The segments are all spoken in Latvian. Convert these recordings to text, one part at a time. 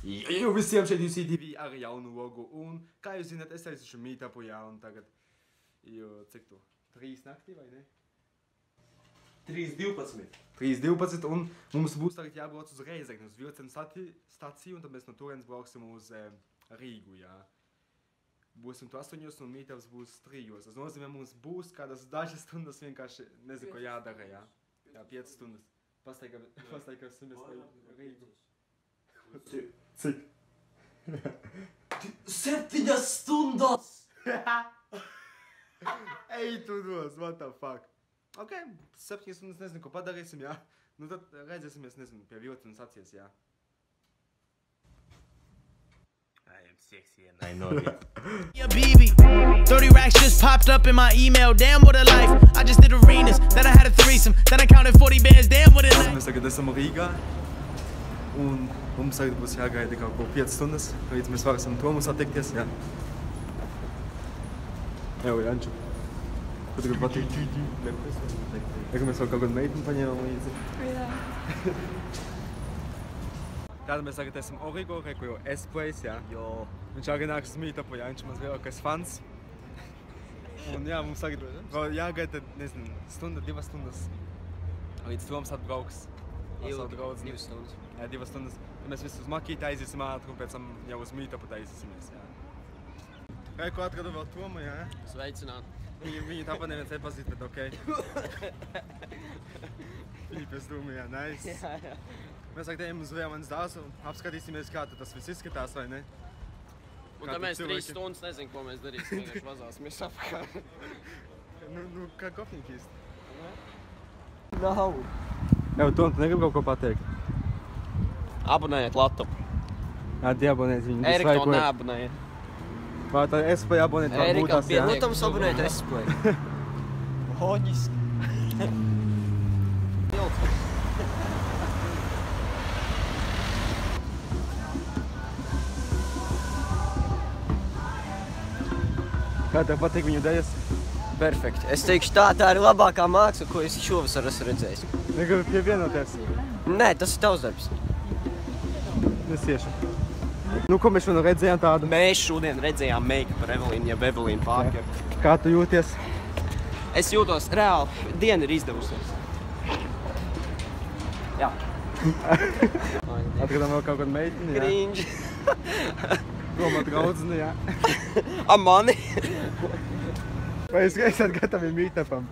Jo visiem šeit UCTV ar jaunu logu, un, kā jūs zināt, es aizšu meetupu, jā, un tagad, cik tu? 3 naktī, vai ne? 3:12. 3:12, un mums būs tagad jābrauc uz Reizekni, uz vilcienu staciju, un tad mēs no turienes brauksim uz Rīgu, jā. Būsim tu 8, un meetups būs 3. Tas nozīmē, mums būs kādas dažas stundas vienkārši, nezinu, ko jādara, jā. Jā, 5 stundas. Pastāj, ka esam mēs pa Rīgu. Cik? 7 stundas! Ej, tu dos, what the fuck? Ok, 7 stundas nezinu, ko padarīsim, jā. Nu tad redzēsimies, nezinu, pie vilcienu sacijas, jā. I am sexy and I know it. Yeah, baby. 30 racks just popped up in my email. Damn, what a life. I just did arenas. Then I had a threesome. Then I counted 40 bands. Damn, what a life. Mēs tagad esam Rīgā. Un mums tagad būs jāgaida kaut ko 5 stundas. Līdz mēs varēsim Tomu satikties, jā. Evo, Janču. Ko tu gribi patikt? Eka mēs vēl kaut kādu meiteni paņēmām līdzi. Jā. Tātad mēs tagad esam Origo, reku jau S-Place, jā. Jo. Viņš arī nāks uz meetupu, jā, viņš mans lielākais fans. Un jā, mums tagad vēl jāgaida, nezinu, stunda, 2 stundas. Līdz Toms atbrauks. Ilgi, 2 stundas. Jā, 2 stundas. Tad mēs visu uz Makīti aiziesim ātri un pēc tam jau uz meetupu aiziesamies, jā. Reku atradu vēl Tomu, jā. Sveicināt. Viņu tāpat neviens nepazīst, bet okei. Filipies Dūmi, jā, nice. Jā, jā. Mēs tagad ejam uz Vēlmanis dārzu un apskatīsimies, kā tas viss izskatās, vai ne? Un tad mēs 3 stundas nezinu, ko mēs darīsim, vienkārši vazāsimies apkārt. Nu, kā kopnīgi īsti. Nav. Jā, Tom, tu negribi kaut ko pateikt? Abonējiet Latopu. Jā, diabonēt viņu. Erika to neabonēja. Vai tā S-Play abonēt vēl Erika būtās, jā? Protams, abonēt S-Play. Loģiski. Kā tev patīk viņu dēļas? Perfekti. Es teikšu tā ir labākā māksla, ko es šovasar esmu redzējis. Negribu pievienoties? Nē, tas ir tavs darbs. Es iešu. Nu, ko mēs šodien redzējām tādu? Mēs šodien redzējām make-up ar Evelīnu, ja Evelīna Parker. Kā tu jūties? Es jūtos reāli, diena ir izdevusies. Jā. Atgadām vēl kaut kādu meitini, jā? Cringe. Domā draudzini, jā? A mani? Vai jūs esat gatavi meetupam?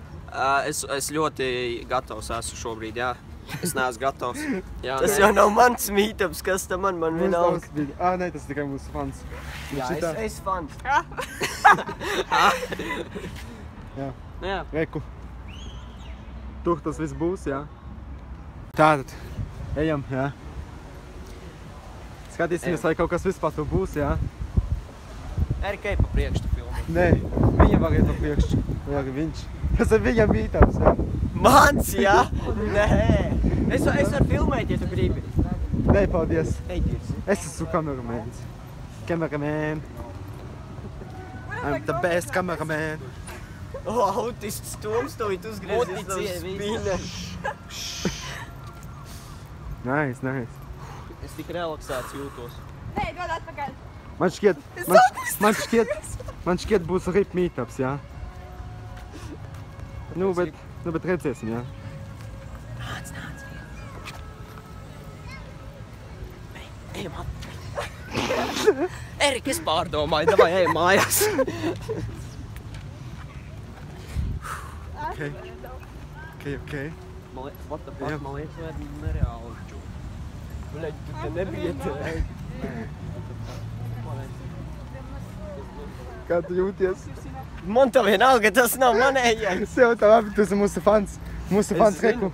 Es ļoti gatavs esmu šobrīd, jā. Es neesmu gatavs. Jā, Tas jau nav mans meetups, kas tam man vienalga. Nē, tas tikai mūsu fans. Jā, es fans. Jā. Reku. Tur tas viss būs, jā. Tātad, ejam, jā. Skatīsimies, vai kaut kas vispār tur būs, jā. Erikai pa priekšu tu filmu. Nē, viņa var iet pa priekšu. Vai arī viņš. Tas ir viņa meetups, jā. Mans, jā? Nē. Es varu filmēt, ja tu gribi. Nē, paldies. Eidies. Es esmu kameramēns. Cameraman. I'm the best cameraman. Autists Toms to uzgriezis savu spīne. Nice. Es tik relaksēts jūtos. Nē, dod atpakaļ. Man šķiet būs rip meetups, jā. Nu, bet redzēsim, jā. Nāc. Ejam atpakaļ. Erika, es pārdomāju, davai ejam mājās. Okay. What the fuck, man liekas, vai nereāli džu. Bļaļ, tu te nebiedēji. Kā tu jūties? Man tā vienalga, tas nav manējais. Sev tā labi, tu esi mūsu fans. Mūsu fans Reku.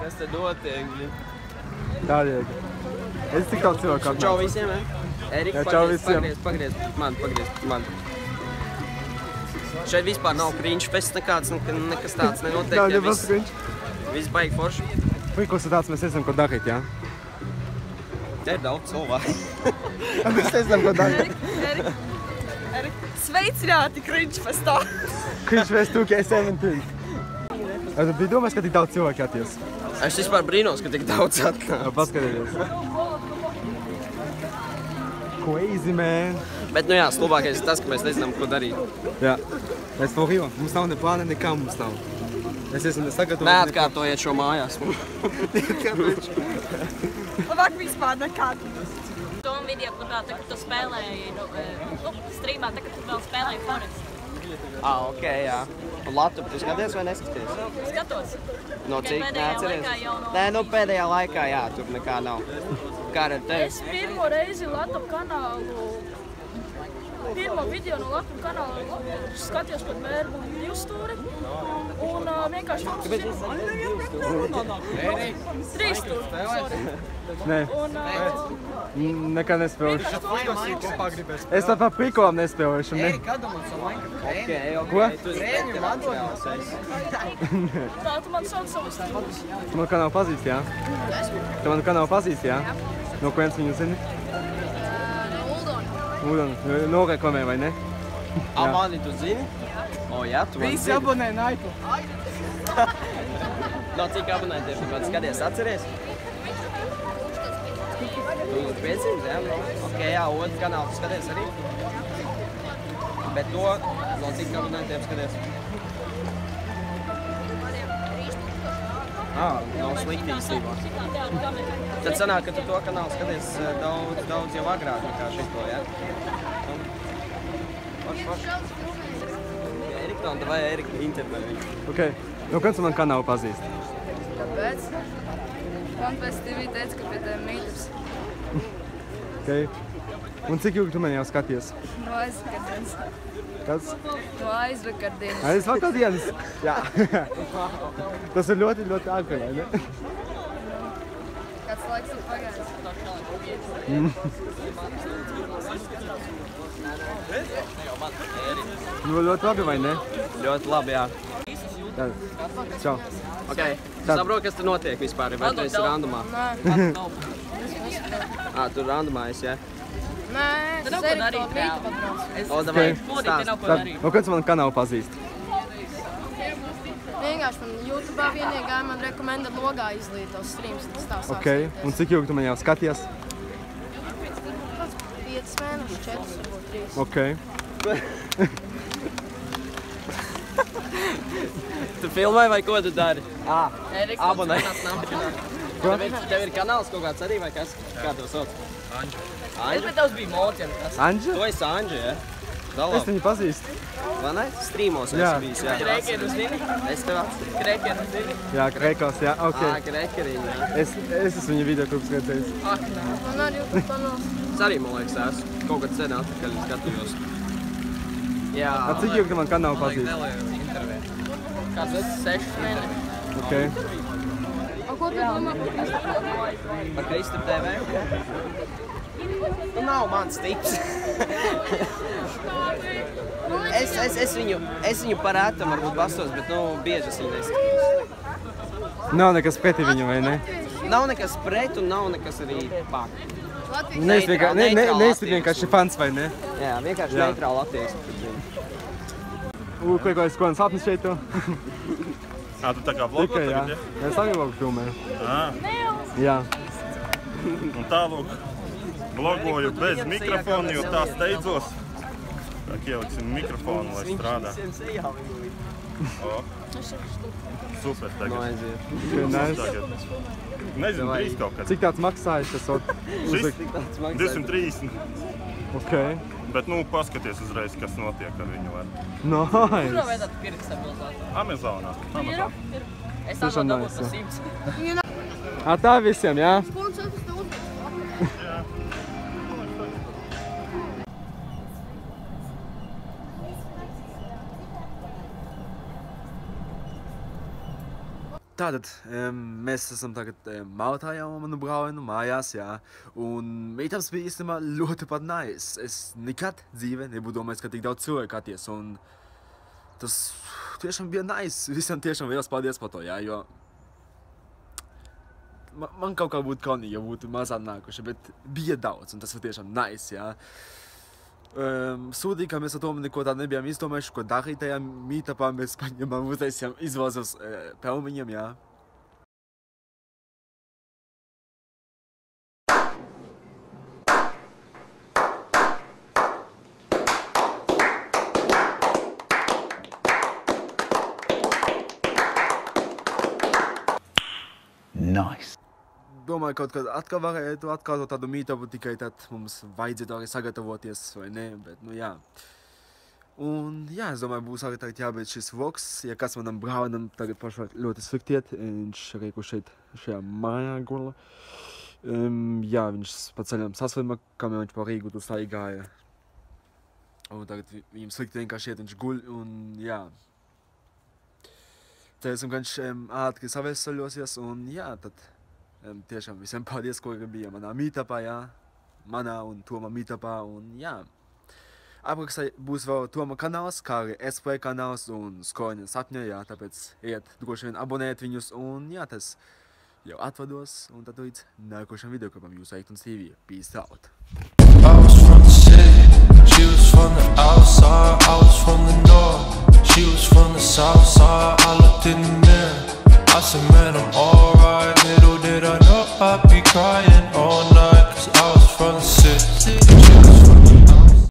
Kas te dotiek? Tādēļ. Es tik daudz cilvēku atnācu. Čau visiem, Erika, Jā, čau visiem. pagriez. Man. Šeit vispār nav cringe fest nekāds, nekas tāds nenotiek. Jā, nebūs cringe. Viss baigi forši. Mikls ir tāds, mēs nezinām, ko darīt, jā. Te ir daudz cilvēku. Mēs nezinām, ko darīt. Erika, sveicināti Cringe Festā. Cringe Fest 2K17. Tu biji domājis, ka tik daudz cilvēku jāties? Es vispār brīnos, ka tik daudz atnāk. Paskatieties. Crazy, man. Bet, nu jā, slabākais ir tas, ka mēs nezinām, ko darīt. Jā. Mēs to gribam. Mums nav ne plāna, nekā mums nav. Mēs esam sagatavoti. Neatkārtojiet šo mājās. Labāk vispār nekad. To video klubā, tā, kad tu spēlēji, streamā, tā, kad tu vēl spēlēji Forest. Ok, jā. Un Latviju tu skaties vai neskaties? Skatos. No Tikai cik pēdējā neatceries? laikā jau no- Nē, nu pēdējā laikā, jā, tur nekā nav. Kā ar tevi? Es pirmo reizi Latvijas kanālu, pirmo video no Latvijas kanāla skatījos pat Vērbu 2 stūri un vienkārši mums 3 stūri, sorry. Nē, Un nekā nespēlēšu. Es tā pa prikolam nespēlēšu, ne? Ok. Ko? Tu esi tā tu man sauc savus stūrus. Tu manu kanālu pazīsti, jā? Tu manu kanālu pazīsti, jā? No kurienes viņu zini? Uldona. Noreklamē, vai ne? A mani tu zini? O, jā, tu mani zini. abonē Naiku. No cik abonētiem tu pats skaties, atceries? Tu 500, jā? Ok, jā, otru kanālu tu skaties arī? Bet to no cik abonētiem skaties? Nav slikti īstenībā. Tad sanāk, ka tu to kanālu skaties daudz jau agrāk nekā šito, jā? Erika, un vai Erika intervē viņu? Ok. No kāds tu manu kanālu pazīsti? Kāpēc? Man pēc TV teica, ka pie tiem meetups Ok. Un cik ilgi tu mani jau skaties? no aizvakardienas. Kāds? No aizvakardienas. Aizvakardienas? Jā. Tas ir ļoti, ļoti agri, vai ne? Kāds laiks ir pagājis? Nu, ļoti labi, vai ne? Ļoti labi, jā. Jā. Čau. Ok, saprotu, kas tur notiek vispār, vai tu esi randumā? Nē. Tur randumā esi, jā? Nē, Tad es nav ko arī darīt, to mītu reāli. pabraucu. O, davai, Podīgi te nav ko Tad, darīt. no kāds tu manu kanālu pazīsti? Vienkārši man YouTube'ā vienīgi gāja man rekomenda logā izlīt tos streams, tas tā sāk Ok. Un cik ilgi tu mani jau skaties? 5 mēnešus, 4, varbūt 3. Ok. Tu filmē vai ko tu dari? Eriks, Abonē. Ko? Tev ir kanāls kaut kāds arī vai kas? Kā tev sauc? Es Anģa? bet tavs bija Morķen. Anģa? Tu esi Anģa, jā? Es Dalā. viņu pazīstu. Vai ne? Strīmos Jā. esi bijis, jā. Krekeru zini? Es tev atceru. Krekeru zini? Jā, Kreikos, jā, ok. Krekerī, jā. Es esmu viņa video klubu skatījis. Man arī YouTube kanāls. Es arī, man liekas, esmu. Kaut kad sen atpakaļ skatījos. Jā. Cik ilgi tu manu kanālu pazīsti? Kāds 6 mēneši. Ok. A, ko tu domā? Par Kristu TV? Nu, nav mans tips. es viņu par ētam varbūt bastos, bet, nu, bieži es viņu neskatījos. Nav nekas pretī viņu, vai ne? Nav nekas pret un nav nekas arī pār. Neesi vienkārši fans, vai ne? Jā, vienkārši Jā. neitrāli attieksme pret viņu. Ko es skolas sapnis šeit tu? Tu tā kā vlogo Tikai, jā. tagad, ja? Es arī vlogu filmēju. Jā. Un tālāk vlogoju bez mikrofona, jo tā steidzos. Tā ieliksim mikrofonu, lai strādā. O. Super No tagad. aiziet. Nice. Tagad. Nezinu, drīz kaut kad. Cik tāds maksājas tas ot? Šis Tāds maksājums. 230. Ok. Bet, nu, paskaties uzreiz, kas notiek ar viņu. Var. Nice. Kurā veidā tu pirksi stabilizātoru? Amazonā. Amazon. Es Tiešām tādu nice, dabūtu jā. 100. Tā visiem, jā? Sponsors tev uzmanības. Tātad mēs esam tagad Maltā jau manu braucienu mājās, jā. Un meetups bija īstenībā ļoti pat nice. Es nekad dzīvē nebūtu domājis, ka tik daudz cilvēku atties. Un tas tiešām bija nice. Visiem tiešām liels paldies par to, jā, jo man kaut kā būtu kaunīgi, ja būtu mazāk nākuši, bet bija daudz, un tas var tiešām nice, jā. Sūdīgi, ka mēs ar to neko tādu nebijām izdomājuši, ko darīt tajā meetupā, mēs paņemam, uztaisījām izvēles pelniņiem, jā. Nice. Domāju, kaut kad atkal varētu atkārtot tādu meetupu, tikai tad mums vajadzētu arī sagatavoties, vai ne, bet, nu jā. Un, jā, es domāju, būs arī tagad jābeidz šis vlogs, ja kāds manam brālim tagad pašlaik ļoti sliktiet, viņš arī šeit, šajā mājā gula. Jā, viņš pa ceļam saslimma, kamēr viņš pa Rīgu tu staigāja. Un tagad viņam slikti vienkārši iet, viņš guļ, un, jā. Cerēsim, ka viņš ātri saveseļosies, un, jā, tad tiešām visiem paldies, kuri bija manā meetupā, jā. Manā un Toma meetupā, un, jā. Aprakstā būs vēl Toma kanāls, kā arī SP kanāls un Skoliņa sapņa, jā, tāpēc iet droši vien abonēt viņus, un, jā, tas jau atvados, un tad līdz nākošam videoklipam jūsu Eightons TV. Peace out! I was from the city, she was from the outside, I was from the north, she was from the south side, I looked in the mirror, I said, man, I'm alright, little did I know I'd be crying.